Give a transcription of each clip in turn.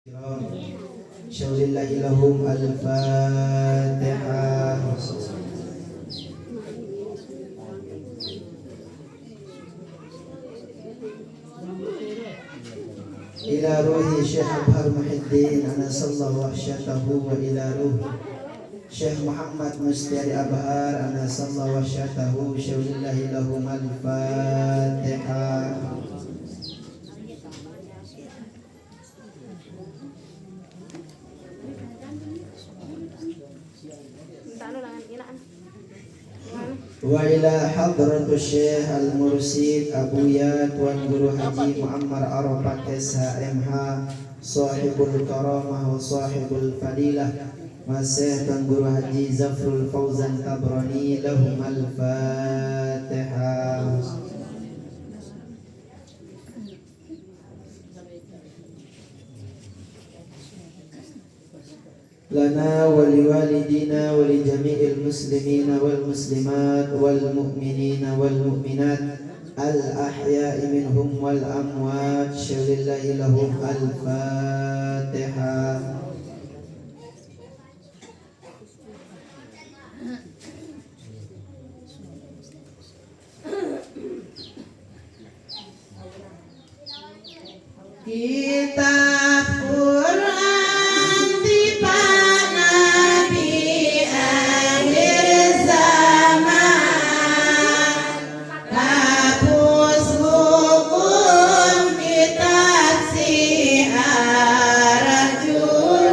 Syaulillahi lahum al-Fatihah. Ila ruhi Syekh Abhar Muhyiddin anasallahu wahsyatahu wa ila ruhi Syekh Muhammad Mustari Abhar anasallahu wahsyatahu. Syaulillahi lahum al-Fatihah. Wa ila hadratus Syekh Al-Mursid Abuya Tuan Guru Haji Muammar Arafat SHMH Sahibul Karamah wa Sahibul Fadilah Masih Tuan Guru Haji Zafrul Fauzan Tabrani lahum al-Fatihah. Lana wa liwalidina wa li jami'il muslimina wal muslimat wal mu'minina wal mu'minat al ahya'i minhum wal amwat. Syaulillahi lahum al-Fatihah. Kitab Quran tiba Nabi akhir zaman, hapus hukum kitab si arah jul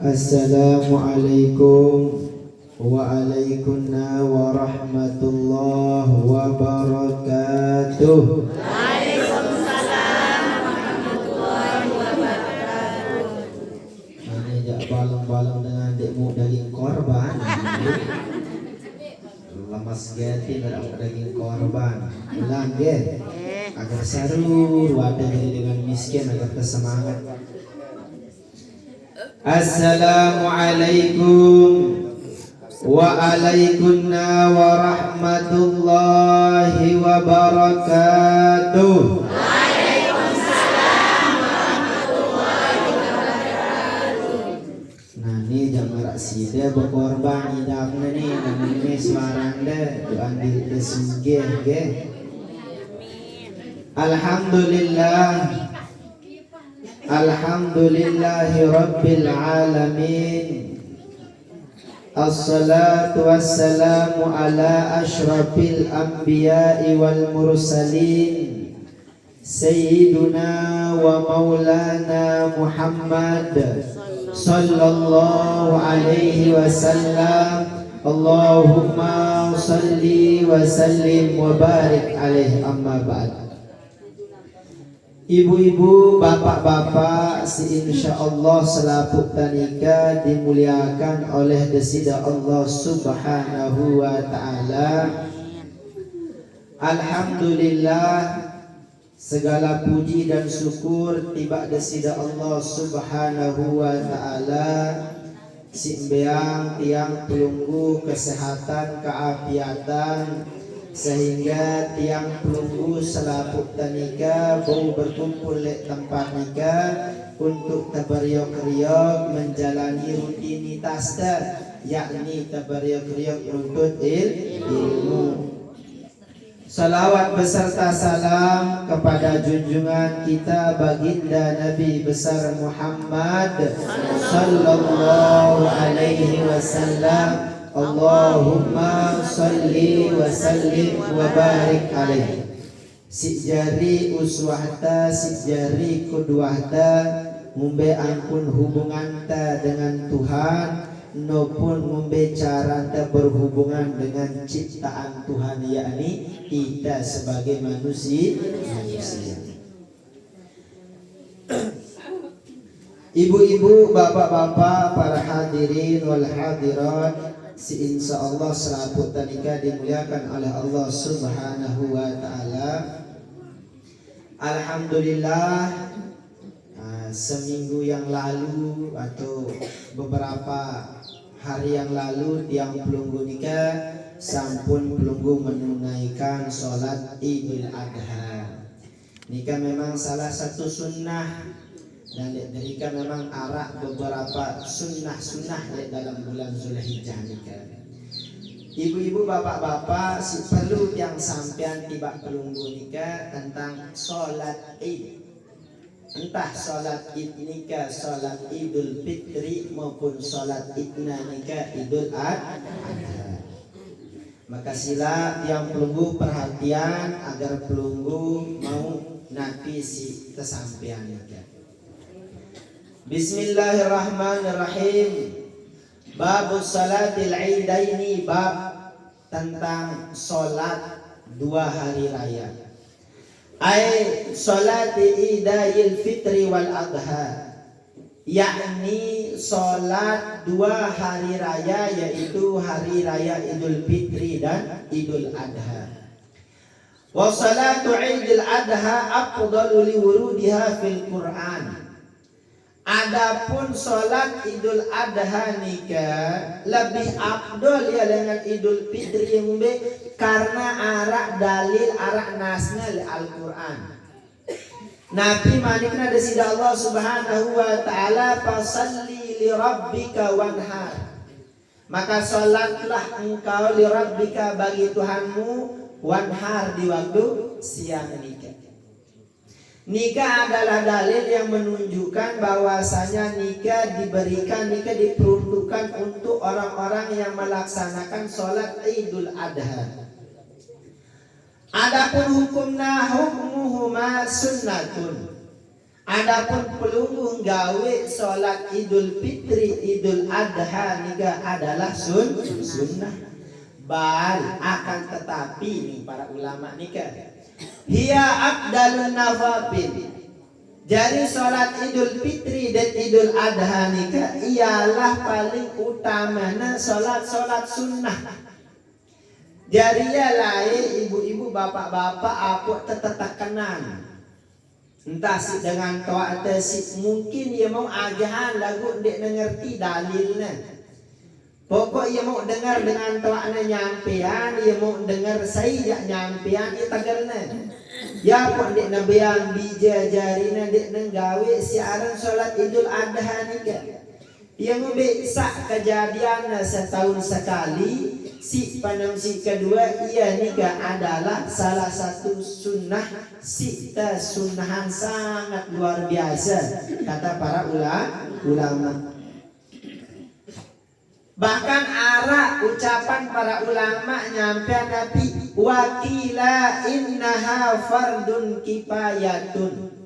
Assalamualaikum waalaikumsalam warahmatullahi wabarakatuh. Waalaikumsalam warahmatullahi wabarakatuh. Mana jak balang-balang dengan dekmu daging korban. Lemas gati dalam daging korban. Ulang get. Agar seru wadah dengan miskin agar tersemangat. Assalamualaikum waalaikumsalam warahmatullahi wabarakatuh. Waalaikumsalam warahmatullahi wabarakatuh. Nah ni jamaah sida berkorban idapna ni namanya suaranda diambil desugih ge. Alhamdulillah. Alhamdulillahi Rabbil Alamin. Assalatu wassalamu ala ashrafil anbiya'i wal mursalin Sayyiduna wa maulana Muhammad sallallahu alaihi wasallam. Allahumma salli wa sallim wa barik alaihi, amma ba'd. Ibu-ibu, bapak-bapak, insyaallah selaput tanika dimuliakan oleh desida Allah Subhanahu wa taala. Alhamdulillah, segala puji dan syukur tiba desida Allah Subhanahu wa taala. Simbeang tiang pelunggu kesehatan keafiatan sehingga tiang pelunggu selaput tanika bau berkumpul di tempat nikah untuk tabariok-riok menjalani rutinitas yakni tabariok-riok untuk ilmu. Salawat beserta salam kepada junjungan kita baginda Nabi besar Muhammad sallallahu alaihi wasallam. Allahumma salli wa sallim wa barik alaihi. Sijari uswahta, sijari kudwahta, mumbe ampun hubunganta dengan Tuhan, nopun mumbe caranta berhubungan dengan ciptaan Tuhan, yakni kita sebagai manusia. Ibu-ibu, bapak-bapak, para hadirin wal hadirat, insyaallah selaput tanika dimuliakan oleh Allah Subhanahu wa taala. Alhamdulillah, seminggu yang lalu atau beberapa hari yang lalu tiang pelunggu nikah sampun pelunggu menunaikan sholat Idul Adha. Nikah memang salah satu sunnah, dan diberikan memang arak beberapa sunnah-sunnah dalam bulan Zulhijjah nikah. Ibu-ibu, bapak-bapak, si perlu yang sampean tiba pelunggu nikah tentang sholat Id. Entah sholat Id nikah, sholat Idul Fitri maupun sholat Idna nikah Idul Adha. Maka sila yang pelunggu perhatian agar pelunggu mau napi si kesampean nikah. Bismillahirrahmanirrahim. Bab salatil idaini, bab tentang solat dua hari raya. Ai salati idayil fitri wal adha, yakni solat dua hari raya, yaitu hari raya Idul Fitri dan Idul Adha. Wa salatu Idul Adha afdalu li wurudiha fil Qur'an. Adapun sholat Idul Adha nikah lebih afdol ya dengan Idul Fitri yang karena arak dalil arak nasnya Al-Quran. Nabi manikna desida Allah Subhanahu wa taala, fasalli li rabbika wanhar. Maka sholatlah engkau li rabbika bagi Tuhanmu, wanhar di waktu siang nikah. Nikah adalah dalil yang menunjukkan bahwasanya nikah diperuntukkan untuk orang-orang yang melaksanakan sholat Idul Adha. Adapun hukumna hukmuhuma sunnatun. Adapun pelungguh gawe salat Idul Fitri, Idul Adha nika adalah sunnah. Bal akan tetapi nih para ulama nika hiya afdalun nawafil. Jadi salat Idul Fitri dan Idul Adha nika ialah paling utamana salat sunnah. Jadi ya lain ibu-ibu bapak-bapak aku tetap kenal. Entah si dengan toa si mungkin ia mau ajahan lagu dek ngerti dalilnya. Pokok ia mau dengar dengan toa nyampean, ia mau dengar saya nyampean ia tagalnya. Ya pun dek nabiang bija jarina dek nenggawe siaran salat Idul Adha nika. Ia membeksa kejadian setahun sekali. Si panamsi kedua ia nika adalah salah satu sunnah sita sunnahan sangat luar biasa kata para ulama. Bahkan arah ucapan para ulama nyampe Nabi wakila innaha fardun kifayatun.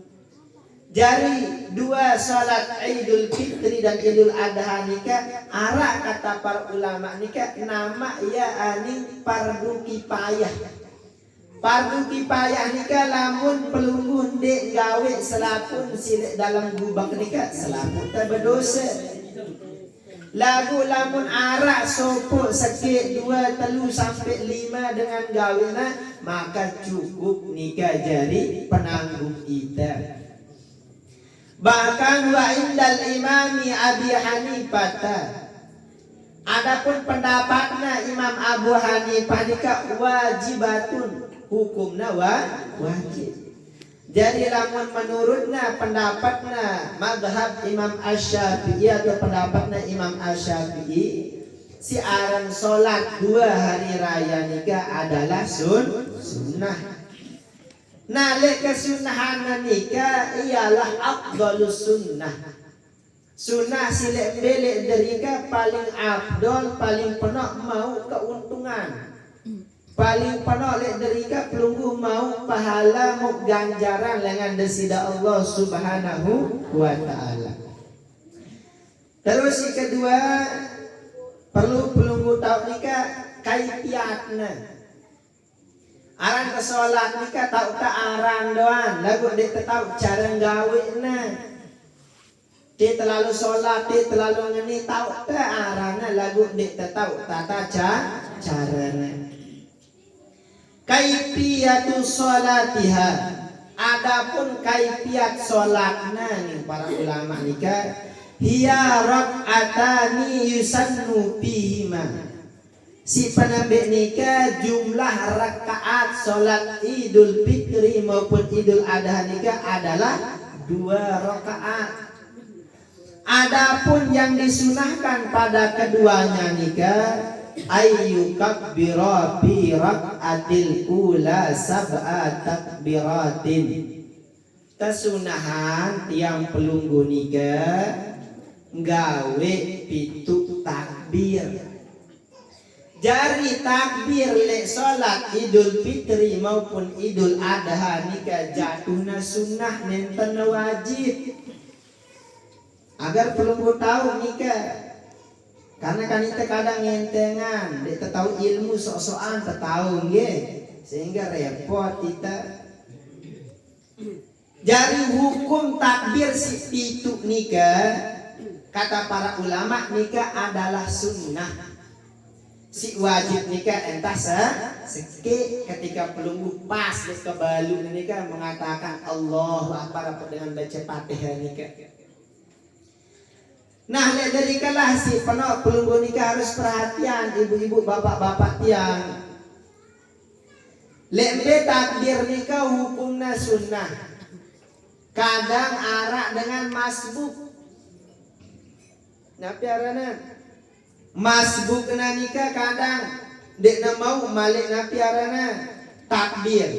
Jadi dua salat Idul Fitri dan Idul Adha nika arah kata para ulama nika nama ia aning fardu kifayah. Fardu kifayah nika lamun pelungguh dek gawe selapun silek dalam gubak nika selapun tak berdosa. Lagu lamun arah sopo sakit 2, 3 sampai 5 dengan gawena maka cukup nika jadi penanggung kita. Bahkan wa indal imami Abi Hanifah. Adapun pendapatnya Imam Abu Hanifah nika wajibatun, hukumna wajib. Jadi lamun menurutnya pendapatnya mazhab Imam Asy-Syafi'i atau pendapatnya Imam Asy-Syafi'i si aran salat 2 hari raya nika adalah sunnah. Nah, kesunahan nikah ialah afdalus sunnah. Sunnah silek belek derika paling afdol, paling penuh mau keuntungan. Paling penuh lek derika pelungguh mau pahala mau ganjaran dengan desida Allah Subhanahu wa taala. Terus yang kedua perlu pelungguh tahu nikah kaifiatna. Aran ke sholat nika tahu tak aran doan lagu dia tahu cara gawe na dia terlalu sholat dia terlalu ngeni tahu tak arana lagu dia tahu tata caranya kaifiyatu sholatiha. Adapun kaifiat sholatna nih para ulama nika hiya rak'atani yusannu bihima. Si penambah nikah jumlah rakaat sholat Idul Fitri maupun Idul Adha nikah adalah 2 rakaat. Adapun yang disunahkan pada keduanya nikah ayyukabbira bi rakaatil ula sab'a takbiratin. Kesunahan tiang pelunggu nikah gawe 7 takbir. Jari takbir le salat Idul Fitri maupun Idul Adha nika jatuhna sunnah nenten wajib. Agar pelungguh tahu nika karena kan kita kadang ngentengan dia tahu ilmu sok-sokan tahu nggih sehingga repot kita. Jari hukum takbir si pitu nika kata para ulama nika adalah sunnah. Si wajib nikah entah seki ketika pelungguh pas ke balu nikah mengatakan Allahu Akbar dengan baca Fatihah nikah. Nah dari kalah si penuh pelungguh nikah harus perhatian ibu-ibu bapak-bapak tiang. Lembe takbir nikah hukumnya sunnah. Kadang arak dengan masbuk. Napi arana masbuk nikah kadang dek na mau malik napi arana takbir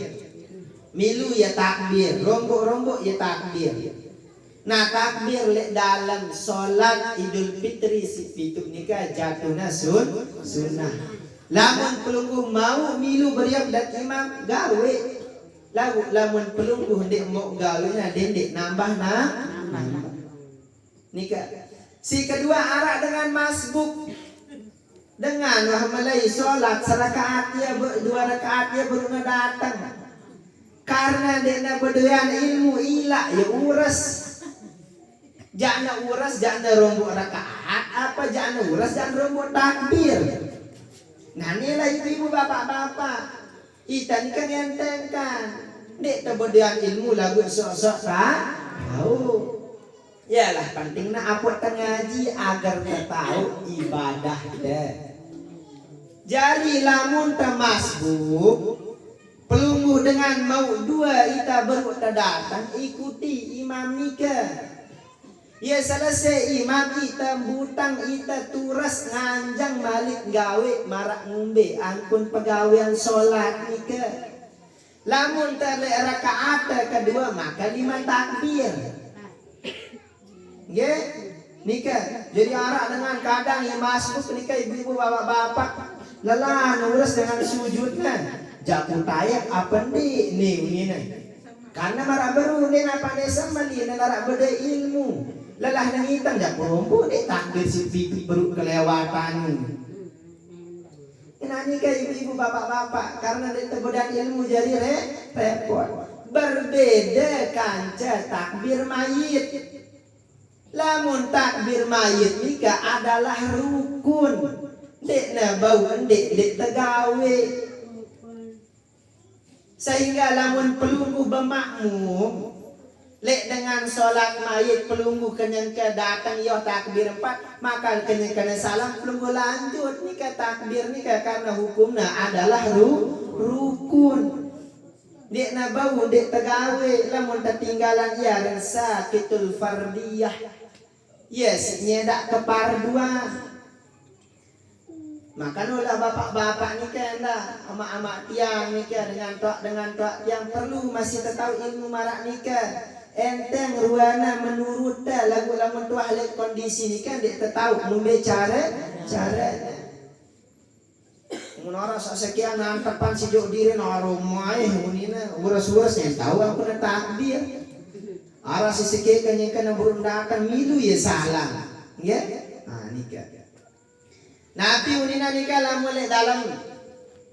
milu ya takbir rombok ya takbir. Nah takbir lek dalam solat Idul Fitri si pitu nikah jatuhna sunnah. Lamun pelungguh mau milu beriak dan imam gawe lamun pelungguh dek mau gawina dendek nambah nikah. Si kedua arak dengan masbuk, dengan wahmalai sholat serakaat dia dua rakaat dia baru datang. Karena dia berdoyan ilmu ilah ya uras. Jangan uras, jangan rombok rakaat, apa jangan uras, jangan rombok takbir. Nah inilah ibu-ibu bapak-bapak, kita ni kan entengkan. Dek terberdoyan ilmu lagu sok-sok tahu. Yalah pentingnya apa tengaji agar tahu ibadah deh. Jadi lamun termasbuk pelungguh dengan mau dua ita baru datang ikuti imam nikah. Ya selesai imam ita butang ita turas nganjang balik gawe marak ngumbe angkun pegawaian sholat nikah. Lamun terlek rakaat kedua maka 5 takbir. Nggih, nikah. Jadi arak dengan kadang yang masuk nikah ibu-ibu bapak-bapak lelah nurus dengan sujudnya. Jaku tayak apa nih ini. Karena marah baru ni apa desa mali narak beda ilmu. Lelah nang hitam jaku rombo ni takbir si pipi baru kelewatan. Ini nikah ibu-ibu bapak-bapak karena dia tergoda ilmu jadi repot. Berbeda kanca takbir mayit. Lamun takbir mayit nikah adalah rukun. Dek na bau dek tegawe. Sehingga lamun pelungguh bermakmum lek dengan solat mayit pelungguh kenyang ke datang yo takbir 4 maka kenyang kena salam pelungguh lanjut nikah takbir nikah karena hukumnya adalah rukun. Dek na bau dek tegawe lamun tertinggalan ya rasa kitul fardiyah. Yes, nyedak keparduan. Maka nulah bapak-bapak nikah anda, amak-amak tiang nikah dengan tok tiang perlu masih tahu ilmu marak nikah. Enteng ruana menurut lagu lamun tuah lek kondisi nikah dek tahu ngombe caranya. Menora sekian nantapan si jok diri naromai munina uras-uras yang tahu aku na takbir. Ara si sekian yang burung datang milu ya salah. Nggih? Ah nikah. Nabi unina nikah lamun dalam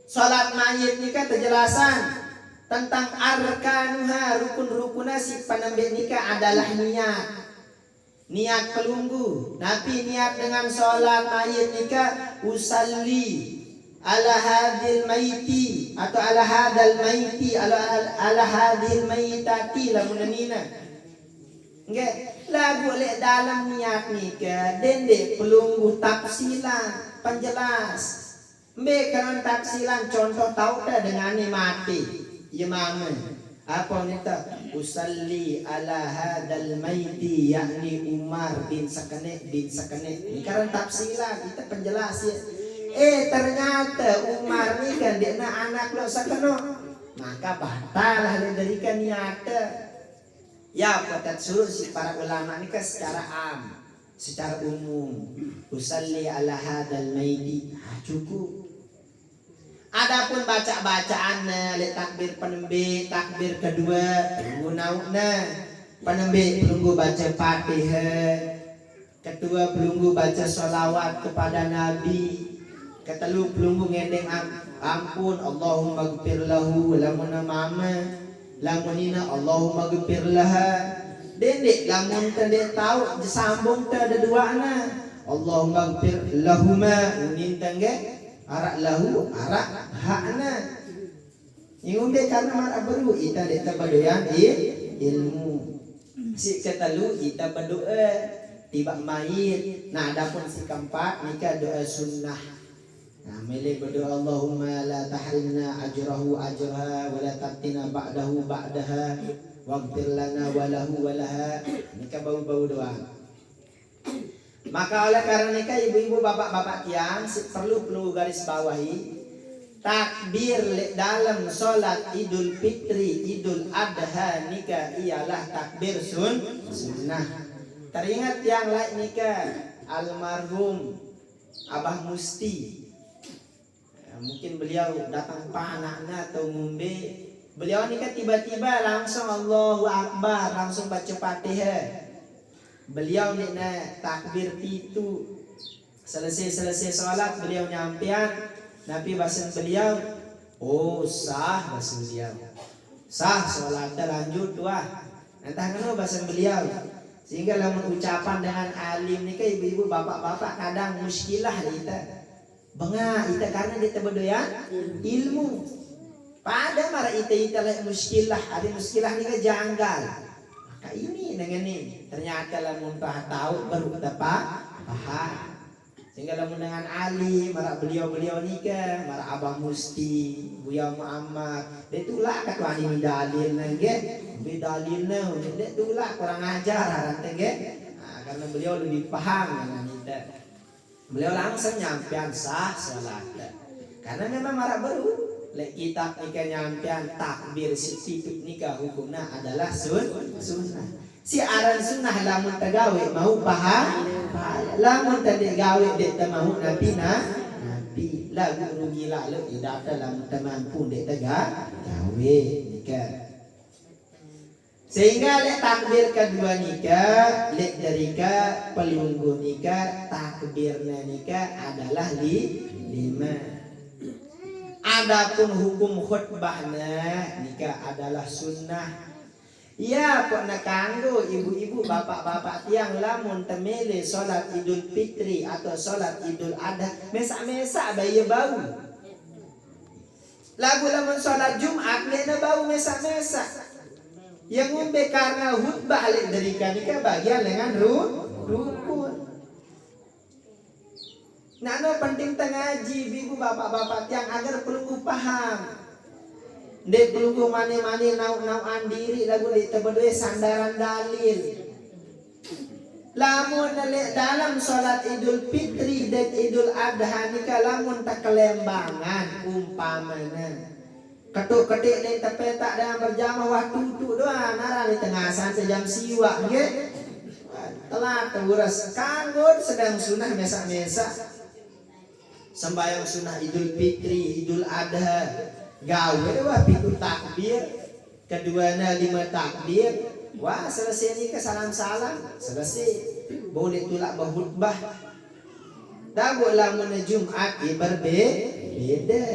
salat mayit nikah terjelasan tentang arkanuha rukun-rukunnya si penambil nikah adalah niat pelunggu. Nabi niat dengan salat mayit nikah usalli ala hadil maiti atau ala hadal maiti ala hadil maitati lamun nina. Nggih, lagu lek dalam niat nikah dendek pelunggu tafsilan penjelas. Mbek kan tafsilan contoh tahu dah dengan ni mati. Ya mama. Apa nita? Usalli ala hadal maiti yakni Umar bin Sakane bin Sakane. Ini kan tafsilan kita penjelas ya. Ternyata Umar ni kan dia nak anak lo sakano. Maka batal dari kan niat. Ya patat suruh si para ulama ni kan secara secara umum usalli ala hadal maiti cukup. Adapun bacaan le takbir penembe takbir kedua gunauna penembe pelunggu baca Fatihah, kedua pelunggu baca sholawat kepada Nabi, ketelu pelunggu ngendeng ampun Allahumma gfir lahu lamun mama lamunina Allahumma gfir laha. Dendek lamun tende tahu disambung te ada duana Allahumma gfir lahuma unin tangge arak lahu arak hakna ingumbe karena marak baru ita dek tabadoyan ilmu si ketelu ita berdoa tiba mayit. Nah adapun si keempat nikah doa sunnah. Nah milih berdoa Allahumma la tahrimna ajrahu ajraha wa la taftina ba'dahu ba'daha waghfir lana wa lahu wa laha. Nikah bau-bau doa. Maka oleh karena nikah ibu-ibu bapak-bapak tiang perlu garis bawahi takbir dalam sholat Idul Fitri Idul Adha nikah ialah takbir sunnah. Teringat yang lain nikah almarhum Abah Musti. Mungkin beliau datang pak anaknya atau ngumbe Beliau ni kan tiba-tiba langsung Allahu Akbar, langsung baca Fatihah. Beliau ni nak takbir pitu. Selesai solat beliau nyampian, Nabi bahasan beliau, oh sah bahasan beliau. Sah solat lanjut wah. Entah kenapa bahasan beliau. Sehingga lamun ucapan dengan alim ni kan ibu-ibu bapak-bapak kadang muskilah kita. Bengah kita karena kita berdoyan ilmu. Pada mara ita lek muskilah, ada muskilah ni kan janggal. Maka ini dengan ini ternyata lamun tahu baru kita paham. Sehingga lamun dengan Ali, mara beliau ni ke, mara Abah Musti, Buya Muhammad, dia tulah kat wani dalil nangge, dalil nang, dia tulah kurang ajar harante ge. Karena beliau lebih paham dengan kita. Beliau langsung nyampean sah salat. Karena memang mara baru, lek kitab nikah nyampean takbir sipit nikah hukumnya adalah sunnah. Si aran sunnah lamun tagawe mau paham, lamun tadi gawe dek mau nabi lagu rugi lalu tidak dalam teman pun dek gawe nikah. Sehingga lek takbir kedua nikah, lek derika pelunggu nikah, takbirnya nikah adalah lima. Adapun hukum khutbahnya nikah adalah sunnah. Ya, kok nak kanggo ibu-ibu bapak-bapak tiang lamun temele solat Idul Fitri atau solat Idul Adha mesak-mesak bayi bau. Lagu lamun solat Jumat lena bau mesak-mesak. Yang umbe karena khutbah lek dari kanika bagian dengan rukun. Nano penting tengaji ibu bapak-bapak tiang agar perlu paham. Dek pelunggu mani-mani nau-nauan diri lagu di tebedue sandaran dalil. Lamun dalam sholat Idul Fitri dan Idul Adha nika lamun tak kelembangan umpamana. Ketuk-ketik di tepetak dengan berjamaah waktu tutu doang nara di tengah santai jam siwa nge. Telat teguras kanggur sedang sunah mesak-mesak. Sembayang sunah Idul Fitri, Idul Adha. Gawe wah pitu takbir, keduanya 5 takbir, wah selesai ni ke salam-salam, selesai. Boleh tulak berkhutbah. Dagu lamun Jumat berbeda.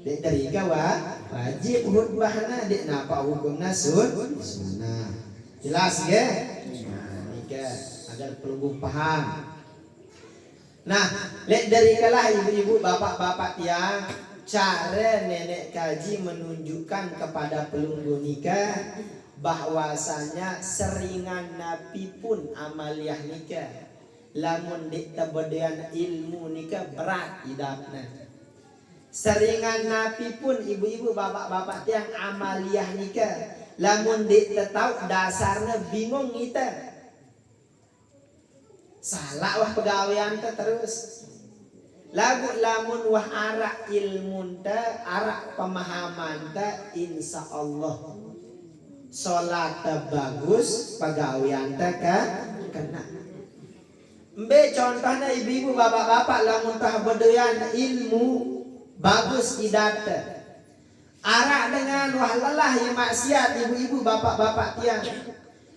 Dek dari kawa wajib khutbahna dek napa hukumna sunnah. Jelas ke? Nah, nika agar pelunggu paham. Nah, lek dari kalah ibu-ibu bapak-bapak yang cara nenek kaji menunjukkan kepada pelunggu nikah bahwasanya seringan napi pun amaliyah nikah lamun ditebedean ilmu nikah berat hidapna. Seringan napi pun ibu-ibu bapak-bapak yang amaliyah nikah lamun ditetau dasarnya bingung kita. Salah wah pegawaian terus. Lagu lamun wah arak ilmun ta, arak pemahaman ta, insya Allah solat bagus, pegawaian ta kena. Mbe contohnya ibu-ibu bapak-bapak lamun tah bedoyan ilmu bagus idata. Arak dengan wah lelah yang maksiat ibu-ibu bapak-bapak tiang.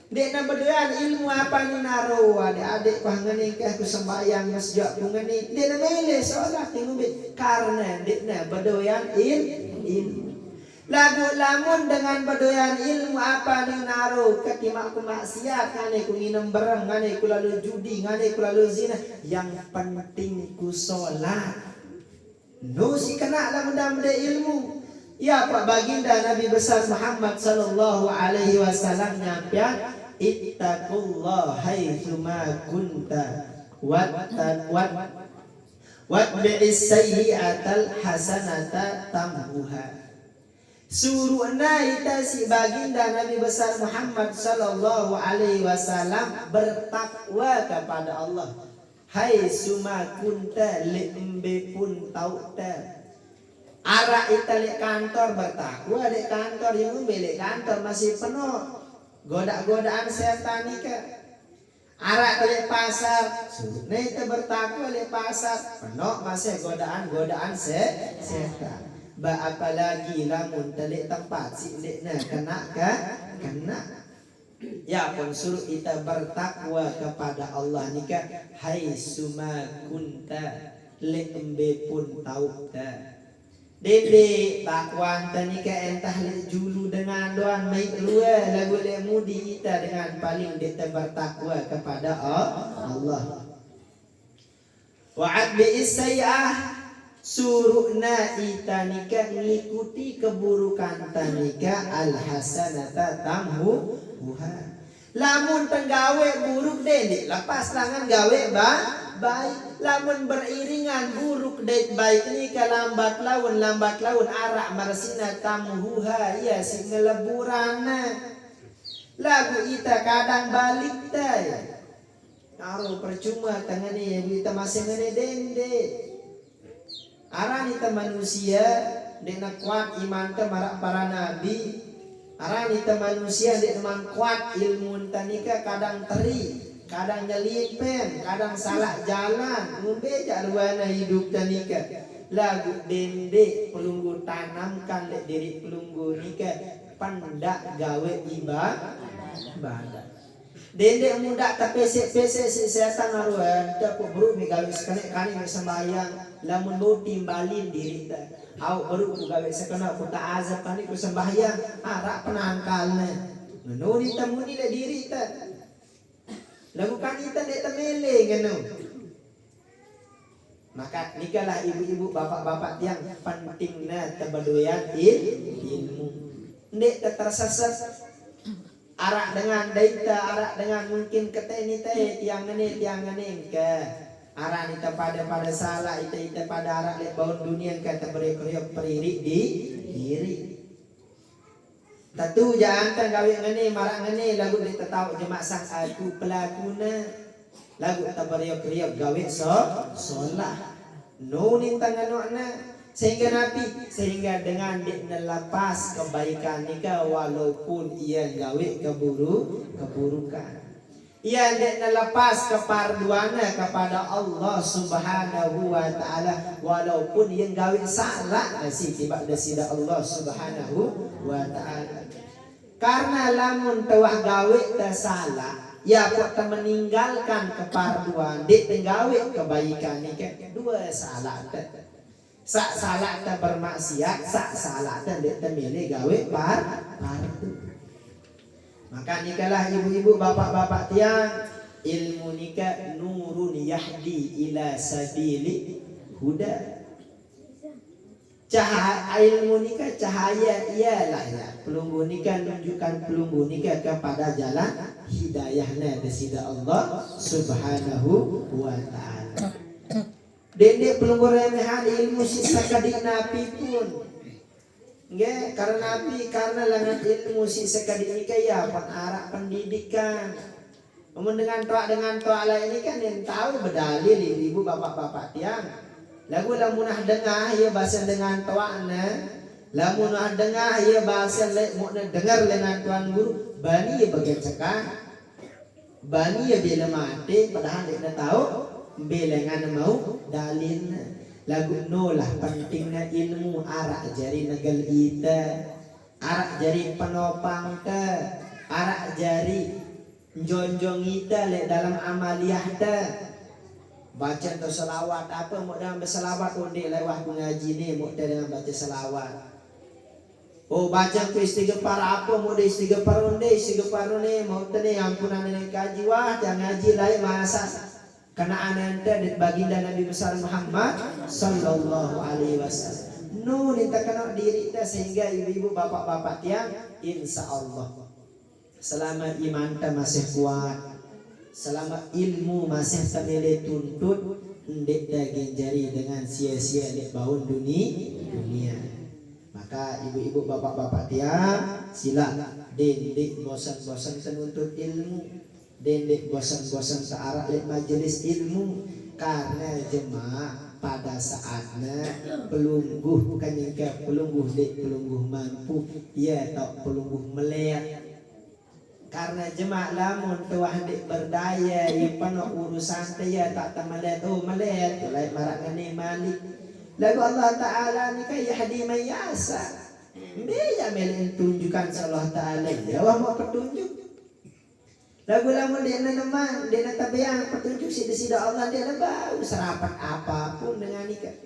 Dek na bedoyan ilmu apa ni naro adik-adik kau ngenikah ku sembahyang masjid ku ngeni dek na mele solat ngumbe karena dek na bedoyan ilmu lagu lamun dengan bedoyan ilmu apa ni naro ketimak ku maksiat ngane ku nginem berem ngane ku lalu judi ngane ku lalu zina yang penting ku solat no si kena lamun damde ilmu. Ya Pak Baginda Nabi besar Muhammad sallallahu alaihi wasallam nyampian ittaqullah haitsuma kunta watbi'is sayyi'atal hasanata tamhuha. Suruhna ita si Baginda Nabi besar Muhammad sallallahu alaihi wasallam bertakwa kepada Allah. Haitsuma kunta lembe pun tauta. Arah itali kantor bertakwa di kantor yang milik kantor masih penuh goda-godaan setan nikah. Arah tali pasar nih bertakwa di pasar penuh masih godaan-godaan setan. ba apalagi lamun telik tempat si lekna kena ya pun suruh kita bertakwa kepada Allah nika hai suma kunta lembe pun tahu ta dede takwan tanika entah le julu dengan doan mai luar lagu le mudi kita dengan paling kita bertakwa kepada Allah. Wa'ad bi sayyah suruhna itanika ngikuti keburukan tanika al hasanata tamhu buha. Lamun tenggawe buruk dede lepas tangan gawe baik. Lamun beriringan buruk dek baik ni ka lambat laun arak marsina tamhuha ya si ngeleburana lagu ita kadang balik tay karo percuma tangane kita masih ngene dende aran ita manusia dena kuat iman ta marak para nabi aran ita manusia dena kuat ilmu tanika kadang teri kadang nyelipen, kadang salah jalan, membeja ruana hidup tanika. Lagu dende pelunggu tanamkan lek diri pelunggu nika pandak gawe ibadah. Dende muda tapi pese si setan aruan dapat buru mi gawe sekane kani sembahyang lamun mau timbalin diri ta. Au baru ku gawe sekana ku ta azab kani ku sembahyang arak penangkalna. Menuni temuni le diri ta. Lakukan kita dek temele ngeno. Maka nikalah ibu-ibu bapak-bapak yang pentingna tebadoyan ilmu. Ndek tersesat arak dengan daita arak dengan mungkin keteni teh tiang ngene ke arak nita pada salah ita pada arak lek baun dunia kata beri-beri periri di diri. Tatu jangan gawe ngene marak ngene lagu dia tahu jemaah sang aku pelakuna lagu tabariok-riok gawe solah nunin tanganona sehingga dengan dia melepas kebaikan nika walaupun ia gawe keburukan ia dia melepas keparduana kepada Allah Subhanahu wa taala walaupun ia gawe salah nasi tiba desida Allah Subhanahu wa taala. Karena lamun tewah gawe ta salah, ya kok ta meninggalkan keparduan, dek tenggawe kebaikan ni kan dua salah ta. Sak salah ta bermaksiat, sak salah ta dek temile gawe pardu. Maka nikalah ibu-ibu bapak-bapak tiang ilmu nikah nurun yahdi ila sabili huda. Cahaya ilmu nikah cahaya ialah ya pelunggu nikah menunjukkan pelunggu nikah kepada jalan hidayahnya desida Allah Subhanahu wa taala. Dende pelunggu remehan ilmu sisa kadik nabi pun. Nggih, karena langan ilmu sisa kadik nikah ya arak pendidikan. Dengan toa lain ini kan yang tahu berdalil ibu bapak-bapak tiang. Lagu lamunah dengah ia bahasa dengan tuanna, lamunah dengah ia bahasa mukna dengar dengan tuan guru, bani ia bagian cekah, bani ia bila mati, padahal dia tahu belengan mau dalil. Lagu nolah pentingnya ilmu arak jari negel ita, arak jari penopang ke, arak jari jonjong ita le dalam amaliyah ta. Baca tu selawat apa mau dalam berselawat undi lewat mengaji ni mau dengan baca selawat. Oh baca tu istighfar apa mau di istighfar ni mau tadi ampunan nenek kaji wah jangan ngaji lain masa kena ananda di baginda Nabi besar Muhammad sallallahu alaihi wasallam. Nu kita kena diri kita sehingga ibu-ibu bapak-bapak tiang insya Allah selama iman kita masih kuat. Selama ilmu masih sambil tuntut ndek daging jari dengan sia-sia dek baun dunia. Maka ibu-ibu bapak-bapak tiang sila dendek bosan-bosan menuntut ilmu, dendek bosan-bosan searah lek majelis ilmu karena jemaah pada saatnya pelungguh bukan yang ke pelungguh dek pelungguh mampu ya tak pelungguh melihat. Karena jemaah lamun tuah dik berdaya ipan urusan dia tak tamalet oh malet lain marak ngene malik Lagu Allah Ta'ala ni kan yahdi man yasa. Dia melin tunjukkan Allah Ta'ala. Ya wah mau petunjuk. Lagu lamun dia nama dia tabiang petunjuk sida Allah dia bau serapat apapun dengan nikah.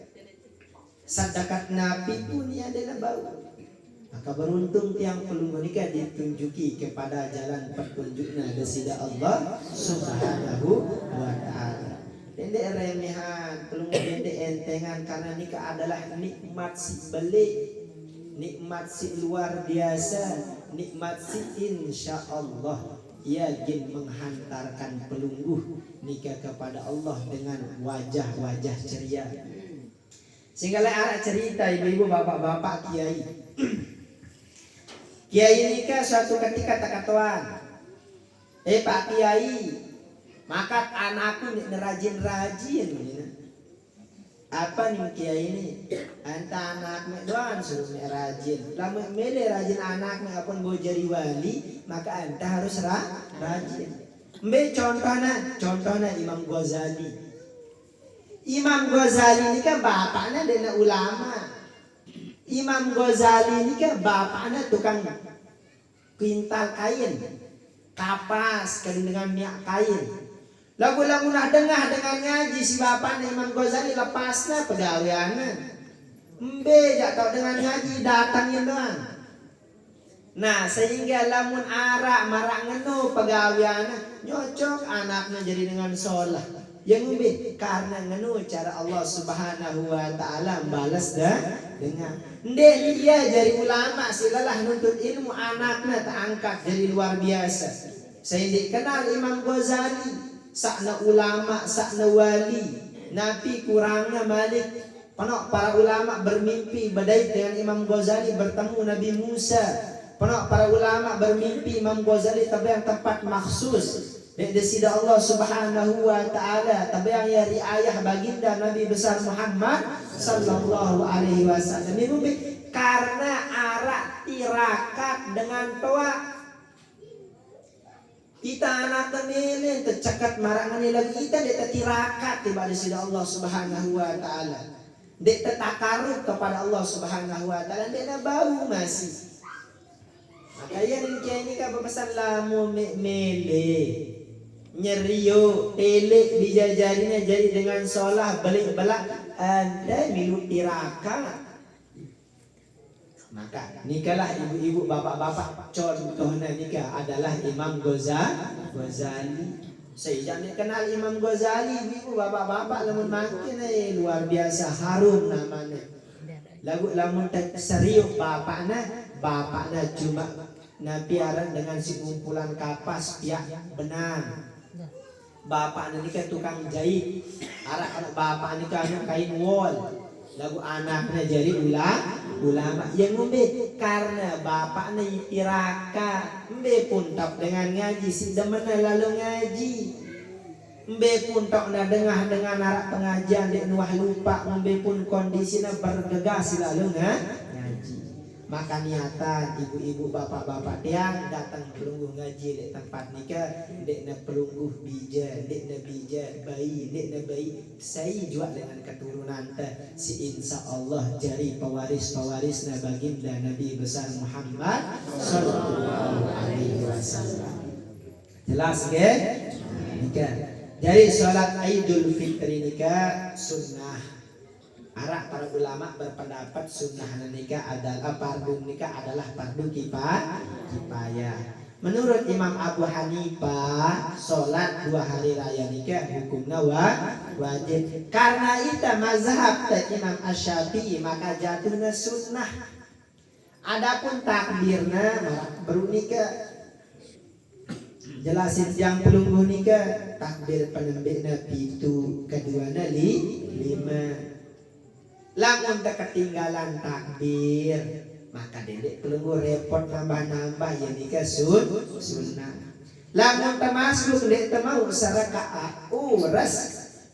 Sadakat Nabi pun dia ada bau. Maka beruntung tiang pelunggu nikah ditunjuki kepada jalan petunjuknya desida Allah Subhanahu wa Ta'ala. Dendek remehan, pelunggu dendek entengan karena nikah adalah nikmat si belik, nikmat si luar biasa, nikmat si insya Allah. Ia ingin menghantarkan pelunggu nikah kepada Allah dengan wajah-wajah ceria. Sehingga arah cerita ibu-ibu, bapak-bapak, kiai. Kiai nikah suatu ketika tak katuan. Pak Kiai, maka anakku nih rajin-rajin. Apa nih kiai ini? Anta anaknya doang suruh rajin. Lama mele rajin anaknya apun mau jadi wali, maka anta harus rajin. Mbe contohnya Imam Ghazali. Imam Ghazali ini kan bapaknya dena ulama. Imam Ghazali ini kan bapaknya tukang pintal kain, kapas dengan minyak kain. Lagu-lagu nah dengah dengan ngaji si bapaknya Imam Ghazali lepasnya pegawaiannya. Mbe jak tau dengan ngaji datangin doang. Nah sehingga lamun arak marak ngenu pegawaiannya nyocok anaknya jadi dengan sholat. Yang mbe karena ngenu cara Allah Subhanahu wa Ta'ala balas dengan ndek dia jadi ulama silalah nuntut ilmu anaknya tak angkat jadi luar biasa. Sehingga kenal Imam Ghazali. Sakna ulama, sakna wali. Nabi kurangnya Malik. Penok para ulama bermimpi badai dengan Imam Ghazali bertemu Nabi Musa. Penok para ulama bermimpi Imam Ghazali tapi yang tempat maksus. Desida Allah Subhanahu wa Ta'ala tapi yang ya riayah baginda Nabi besar Muhammad sallallahu alaihi wasallam. Ini karena arak tirakat dengan toa. Kita anak temilin tercekat marangan lagi kita dia tirakat tiba di sisi Allah Subhanahu wa Ta'ala. Dia tetakarub kepada Allah Subhanahu wa Ta'ala. Dia bau masih. Maka yang ini kan berpesan lamu mele nyerio tele dijajarinya jadi dengan sholah balik belak anda milu tirakat. Maka nikahlah ibu-ibu, bapak-bapak. Contohnya nikah adalah Imam Ghazali. Saya kenal Imam Ghazali, ibu bapak-bapak lamun makin luar biasa harum namanya. Lagu lamun serius bapaknya cuma napiaran dengan si kumpulan kapas pihak benang. Bapaknya nikah tukang jahit. Anak bapak nikah kain wol. Lagu anaknya jadi ulama yang mbe karena bapaknya itiraka mbe pun tak dengan ngaji si demen lalu ngaji mbe pun tak na dengah dengan arak pengajian dek nuah lupa mbe pun kondisinya bergegas lalu ngaji. Maka niatan ibu-ibu bapak-bapak tiang datang pelungguh ngaji dek tempat nikah dek na pelungguh bija dek na bija bayi dek na bayi saya juga dengan keturunan si insya Allah jari pewaris na baginda Nabi besar Muhammad sallallahu alaihi wasallam. Jelas ke? Nikah dari sholat Idul Fitri nikah sunnah. Arak para ulama berpendapat sunnah nikah adalah fardu nikah adalah fardu kifayah. Menurut Imam Abu Hanifah, sholat 2 hari raya nikah hukumnya wajib. Karena itu mazhab Imam Asy-Syafi'i maka jatuhnya sunnah. Adapun takbirnya baru nikah. Jelasin yang pelungguh nikah takbir penembiknya pitu keduanya 5. Lamun tak ketinggalan takbir maka dedek pelungguh repot nambah-nambah ya nikah sunnah. Lamun termasuk dedek mau sarakaat uras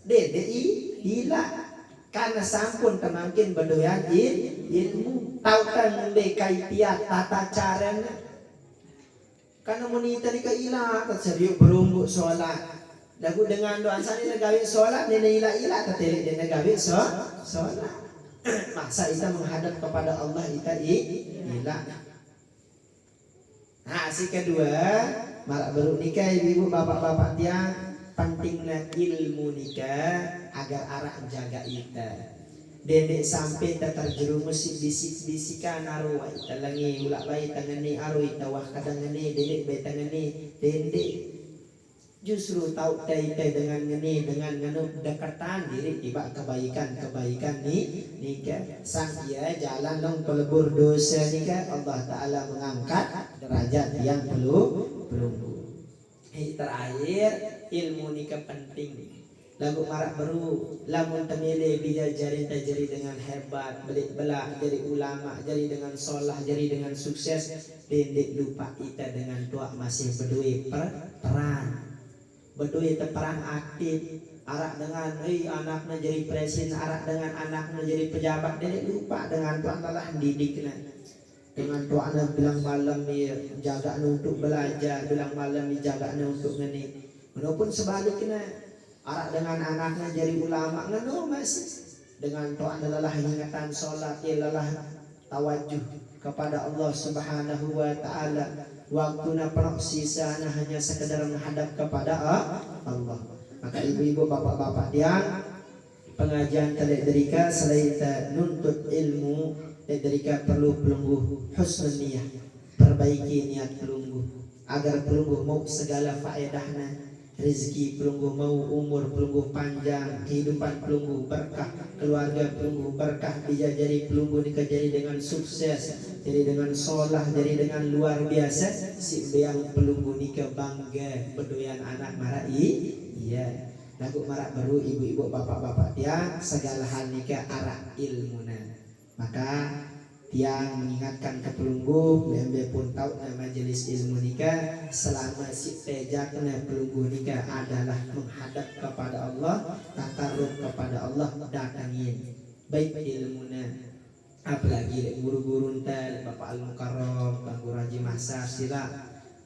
dedek hilang karena sampun temangkin berdoyan ilmu tahu kan mbe kaifiat tata caranya karena monita nikah ilah terseriuk berumbu sholat lagu dengan doa sani nagawi sholat nena ilah tetelik dia nagawi sholat. Masa kita menghadap kepada Allah kita hilang. Nah, si kedua, marak baru nikah ibu bapak-bapak tiang pentingnya ilmu nikah agar arak jaga ita. Dedek sampai tak terjerumus bisik-bisikan arwah ita langi ulak bayi tangani arwah ita wah kadangani dedek bayi tangani dedek justru tahu tai-tai dengan ngeni dengan nganu dekatan diri tiba kebaikan nikah sang ia jalan dong pelebur dosa nikah Allah Ta'ala mengangkat derajat yang belum terakhir ilmu nikah penting lagu marak baru lamun temile bija jari tajari dengan hebat belit belak jadi ulama jadi dengan solah jadi dengan sukses dendek lupa kita dengan tua masih berdui peran berdui terperang aktif arak dengan anaknya jadi presiden arak dengan anaknya jadi pejabat dendek lupa dengan tuan telah didiknya dengan tuan bilang malam ni jaga untuk belajar bilang malam ni jaga untuk ngeni walaupun sebaliknya arak dengan anaknya jadi ulama ngano masih dengan doa adalah ingatan sholat ilalah tawajuh kepada Allah Subhanahu wa taala waktunya penuh sisanya hanya sekedar menghadap kepada Allah. Maka ibu-ibu bapak-bapak dia pengajian tadrika selain nuntut ilmu tadrika perlu pelungguh husnul niyah perbaiki niat pelungguh agar pelungguh mau segala faedahnya rezeki pelungguh mau umur pelungguh panjang kehidupan pelungguh berkah keluarga pelungguh berkah dia jadi pelungguh nikah jadi dengan sukses jadi dengan solah jadi dengan luar biasa si beang pelungguh nikah bangga berdoyan anak marah iya lagu marak baru ibu-ibu bapak-bapak dia segala hal nikah arah ilmuna maka tiang mengingatkan ke pelungguh BMB pun tahu majelis ilmu nikah selama si tejaknya pelungguh nikah adalah menghadap kepada Allah takarrub kepada Allah datangin baik ilmunya apalagi guru-guru entar Bapak Al-Mukarram Bang Guru Haji Masar sila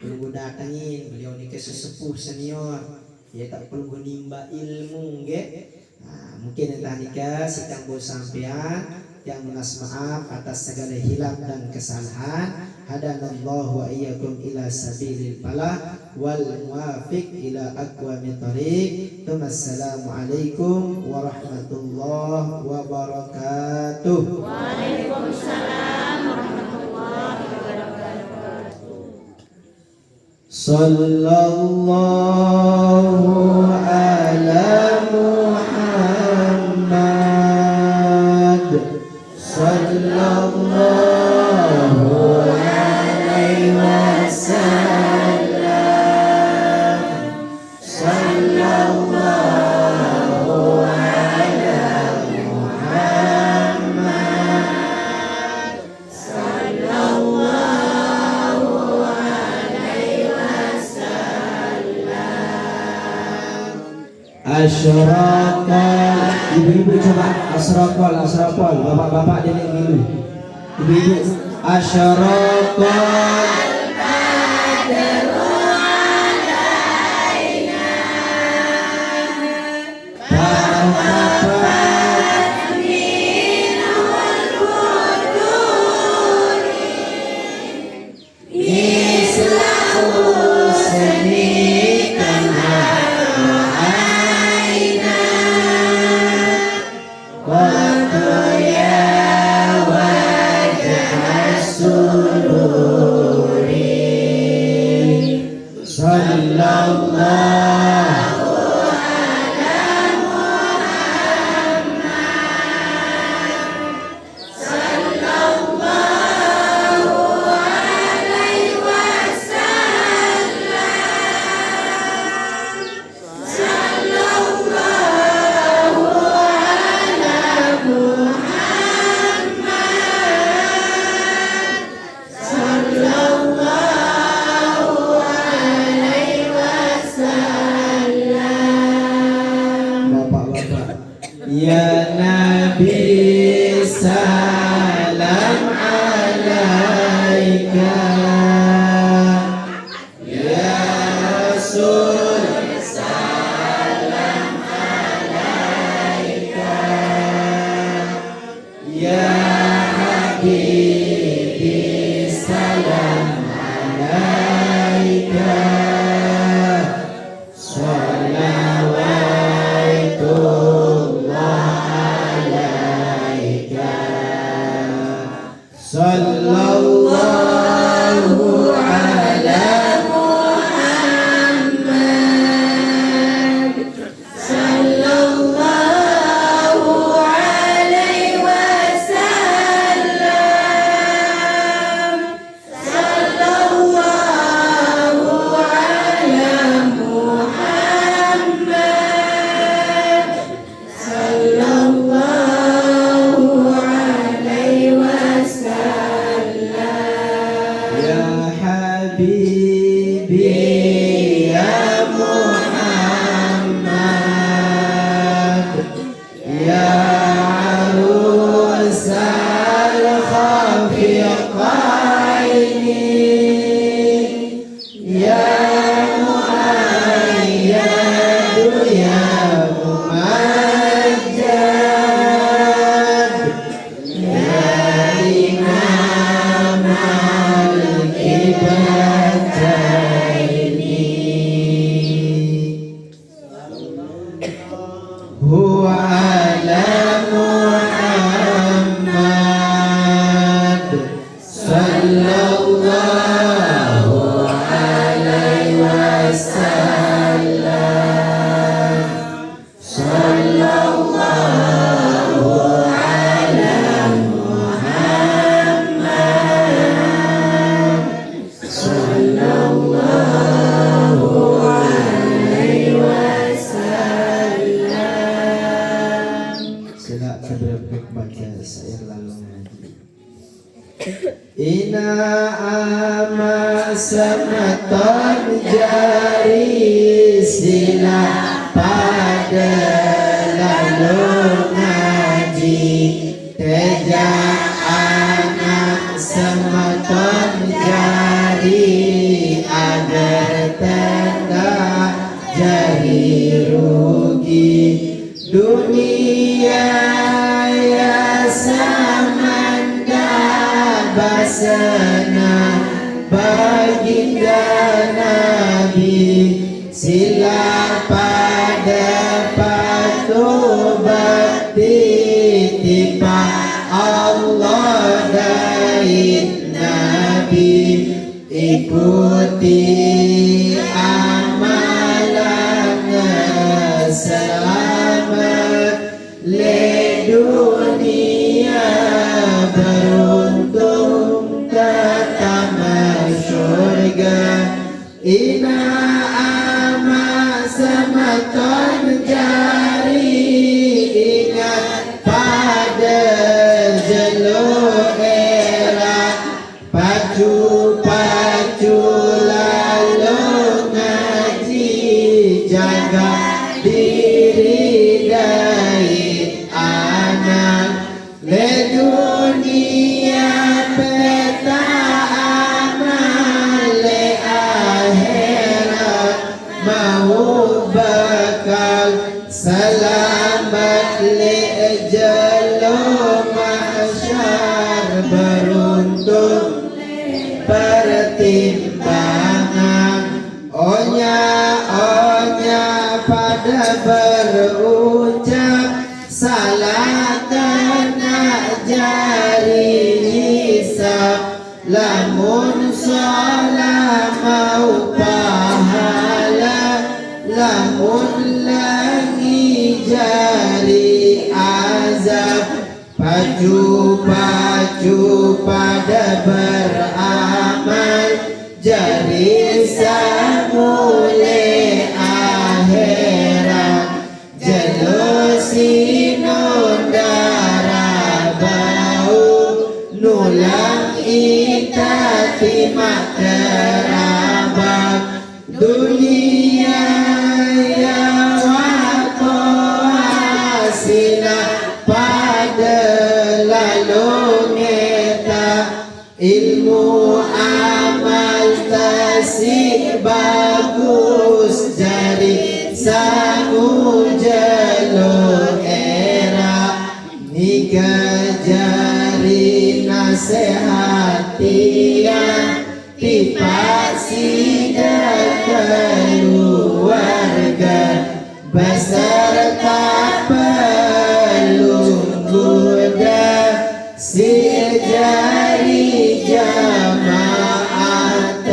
pelungguh datangin beliau nikah sesepuh senior ya tak pelungguh nimba ilmu nah, mungkin entah nikah sidang bos sampean yang menas maaf atas segala hilaf dan kesalahan hadanallahu wa iyyakum ila sabilil falah wal muwafiq ila aqwamit thoriq assalamu alaikum warahmatullahi wabarakatuh. Waalaikumsalam warahmatullahi wabarakatuh. Sallallahu ala Muhammad sallallahu alaihi wasallam sallallahu ala Muhammad sallallahu alaihi wasallam asyraka ibu-ibu coba asraqal bapak-bapak nenek dulu ibu-ibu asyraqal Ya Nabi salam alaika Ya Rasul salam alaika huwa ala Muhammad sallallahu alaihi wasallam sallallahu ala Muhammad sallallahu alaihi wasallam. Sila keberapa baca saya lalu ngaji. Ina ama samaton jari sila pada lalu ngaji. Teja anak samaton jari agar tidak jadi rugi dunia ya samanda basana baginda Nabi sila pada patuh bakti tipa Allah dari Nabi ikuti amalan selamat le dunia beruntung ketama surga. Ina ama samaton jari ingat pada jeluk era pacu-pacu lalu ngaji jaga diri dari anak le dunia peta amal le akhirat mau bakal selamat le jeluk mahsyar beruntung pertimbangan onya pada berucap salah kena jari hisab lamun sholat mau pahala lamun lagi jari azab pacu-pacu pada beramal jari samule akhirat jelusin darah bau nulang ikati kerabat dunia ya wako hasilah pada lalu ngeta ilmu amal tasik bagus jari sangu jalur era nikah jari nasehatian tipasi keluarga beserta pelungguda si jari jamaat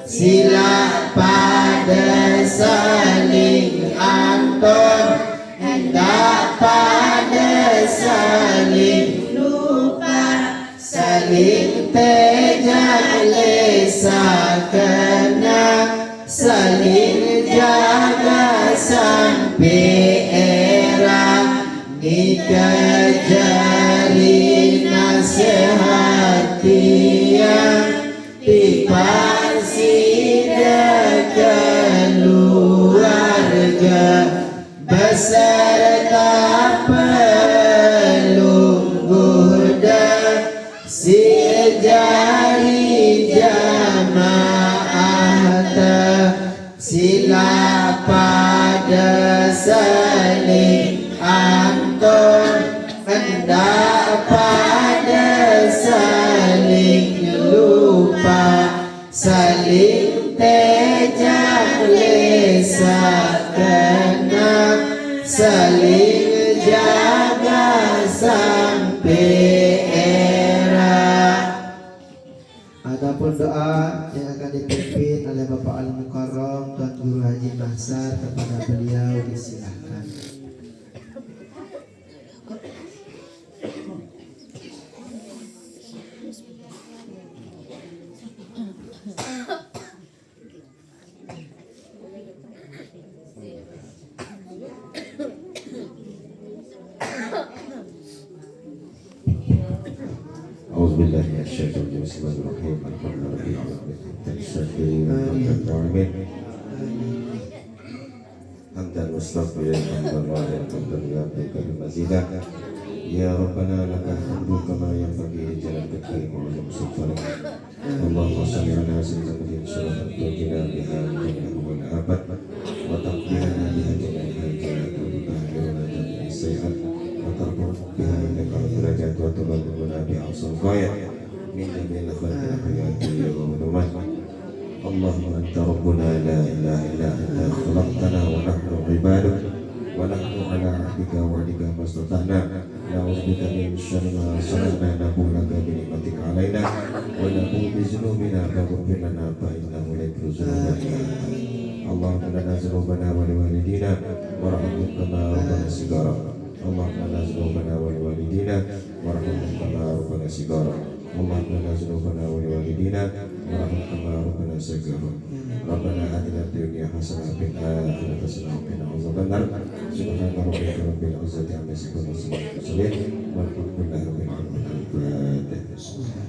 sila pada saling anton hendak pada saling lupa saling tejak lesa kena saling jaga sampai era nikah jari nasihatian dipasi keluarga beserta pelungguda si jari jamaat sila pada saling anton hendak pada saling lupa saling tejak lesa kena saling jaga sampai era. Adapun doa yang akan dipimpin oleh Bapak Al-Mukarram Tuan Guru Haji Mahsar, kepada beliau disilahkan. Auzubillahi minasyaitonir rajim. Bismillahirrahmanirrahim. Alhamdulillahirabbil alamin. Hamdan mustaqilan hamdan wa hamdan yu'ti mazidah. Ya Rabbana lakal hamdu kama yanbaghi li jalali wajhika wa li sultanik. Allahumma shalli ala sayyidina Muhammadin sallallahu alaihi wa abad wa taqdina biha jami'a al-khairat wa tutahhiruna jami'a as-sayyi'at wa tarfa'u biha indaka al-darajat wa tuballighuna biha aqsal ghayat min jami'il khairati wa madumat. Allahumma anta rabbuna la ilaha illa anta khalaqtana wa nahnu ibaduk wa nahnu ala ahdika wa wa'dika mastata'na na'udzubika min syarri ma sana'na nabulaka bi ni'matika alaina wa na'udzu bi dzunubina faghfir lana fa innahu la yaghfiru dzunuba illa anta. Allahumma lana dzunubana wa liwalidina warhamhum kama rabbana shighara. Allahumma lana dzunubana wa liwalidina warhamhum kama rabbana shighara. Allahumma lana dzunubana wa liwalidina warhamhum kama rabbana shighara. Rabbana atina fid dunya hasanah wa fil akhirati hasanah wa qina adzabannar. Subhana rabbika rabbil izzati amma yasifun wa salamun alal mursalin walhamdulillahi rabbil alamin. Al-Fatihah.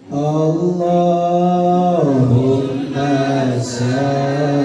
Allahumma salli